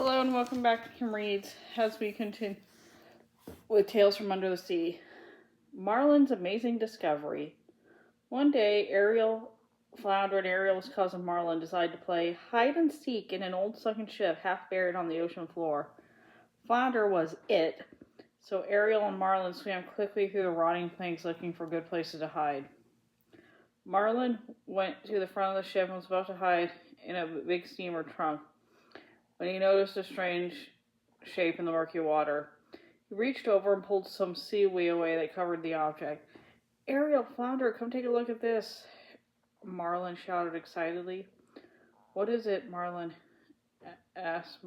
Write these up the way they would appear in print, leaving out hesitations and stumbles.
Hello and welcome back to Kim Reads as we continue with Tales from Under the Sea. Marlon's amazing discovery. One day, Flounder and Ariel's cousin Marlon decided to play hide and seek in an old sunken ship half buried on the ocean floor. Flounder was it, so Ariel and Marlon swam quickly through the rotting planks looking for good places to hide. Marlon went to the front of the ship and was about to hide in a big steamer trunk when he noticed a strange shape in the murky water. He reached over and pulled some seaweed away that covered the object. "Ariel, Flounder, come take a look at this," Marlon shouted excitedly. "What is it?" Marlon asked.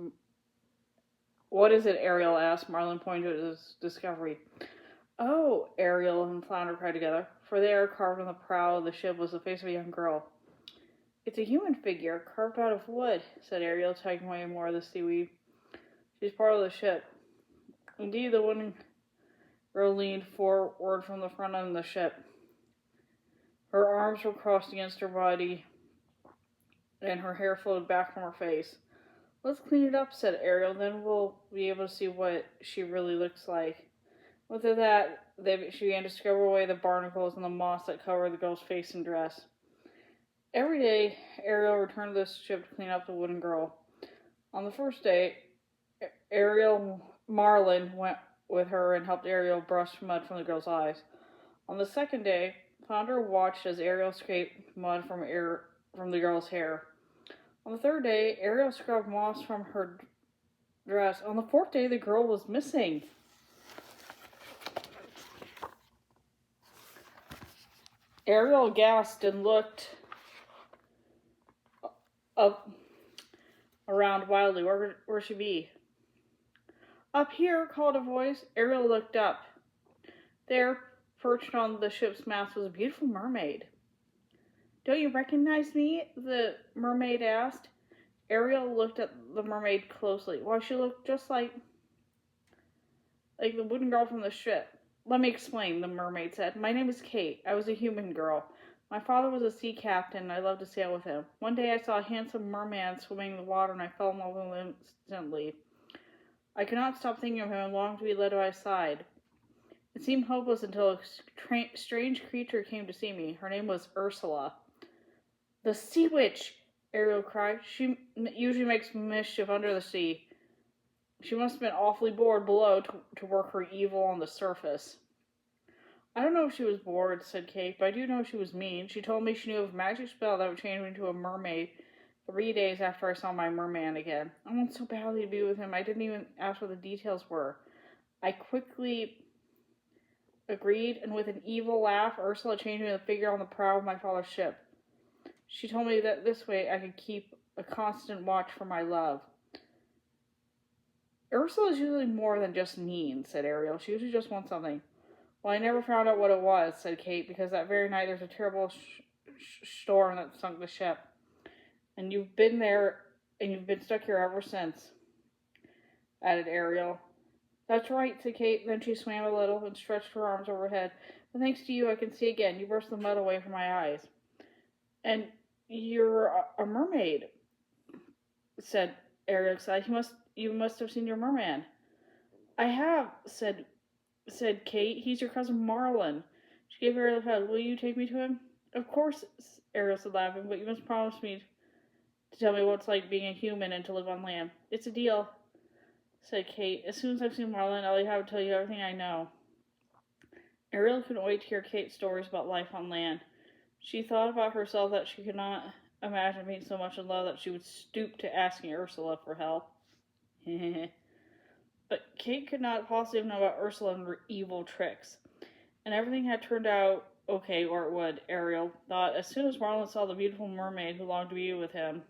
"What is it?" Ariel asked. Marlon pointed to his discovery. "Oh," Ariel and Flounder cried together, for there, carved on the prow of the ship, was the face of a young girl. "It's a human figure, carved out of wood," said Ariel, taking away more of the seaweed. "She's part of the ship." Indeed, the wooden girl leaned forward from the front end of the ship. Her arms were crossed against her body, and her hair flowed back from her face. "Let's clean it up," said Ariel, "then we'll be able to see what she really looks like." With that, she began to scrub away the barnacles and the moss that covered the girl's face and dress. Every day, Ariel returned to the ship to clean up the wooden girl. On the first day, Marlon went with her and helped Ariel brush mud from the girl's eyes. On the second day, Flounder watched as Ariel scraped mud from the girl's hair. On the third day, Ariel scrubbed moss from her dress. On the fourth day, the girl was missing. Ariel gasped and looked up around wildly. Where would she be? "Up here," called a voice. Ariel looked up. There, perched on the ship's mast, was a beautiful mermaid. "Don't you recognize me?" the mermaid asked. Ariel looked at the mermaid closely. Why, she looked just like the wooden girl from the ship. "Let me explain," the mermaid said. "My name is Kate. I was a human girl. My father was a sea captain, and I loved to sail with him. One day I saw a handsome merman swimming in the water, and I fell in love with him instantly. I could not stop thinking of him and longed to be led by his side. It seemed hopeless until a strange creature came to see me. Her name was Ursula." "The sea witch!" Ariel cried. "She usually makes mischief under the sea. She must have been awfully bored below to work her evil on the surface." "I don't know if she was bored," said Kate, "but I do know she was mean. She told me she knew of a magic spell that would change me into a mermaid 3 days after I saw my merman again. I wanted so badly to be with him, I didn't even ask what the details were. I quickly agreed, and with an evil laugh, Ursula changed me to the figure on the prow of my father's ship. She told me that this way I could keep a constant watch for my love." "Ursula is usually more than just mean," said Ariel. "She usually just wants something." "Well, I never found out what it was," said Kate, "because that very night there was a terrible storm that sunk the ship. And you've been there, and you've been stuck here ever since," added Ariel. "That's right," said Kate. Then she swam a little and stretched her arms overhead. "But thanks to you, I can see again. You brushed the mud away from my eyes." "And you're a mermaid," said Ariel. "You must have seen your merman." "I have," said Kate. "He's your cousin Marlon." She gave Ariel a hug. "Will you take me to him?" "Of course," Ariel said, laughing, "but you must promise me to tell me what it's like being a human and to live on land." "It's a deal," said Kate. "As soon as I've seen Marlon, I'll have to tell you everything I know." Ariel couldn't wait to hear Kate's stories about life on land. She thought about herself that she could not imagine being so much in love that she would stoop to asking Ursula for help. But Kate could not possibly know about Ursula and her evil tricks. And everything had turned out okay, or it would, Ariel thought, as soon as Marlon saw the beautiful mermaid who longed to be with him.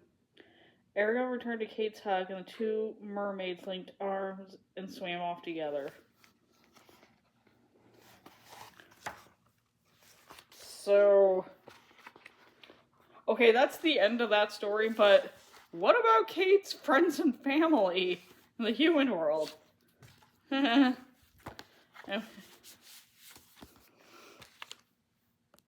Ariel returned to Kate's hug, and the two mermaids linked arms and swam off together. So, okay, that's the end of that story, but what about Kate's friends and family in the human world?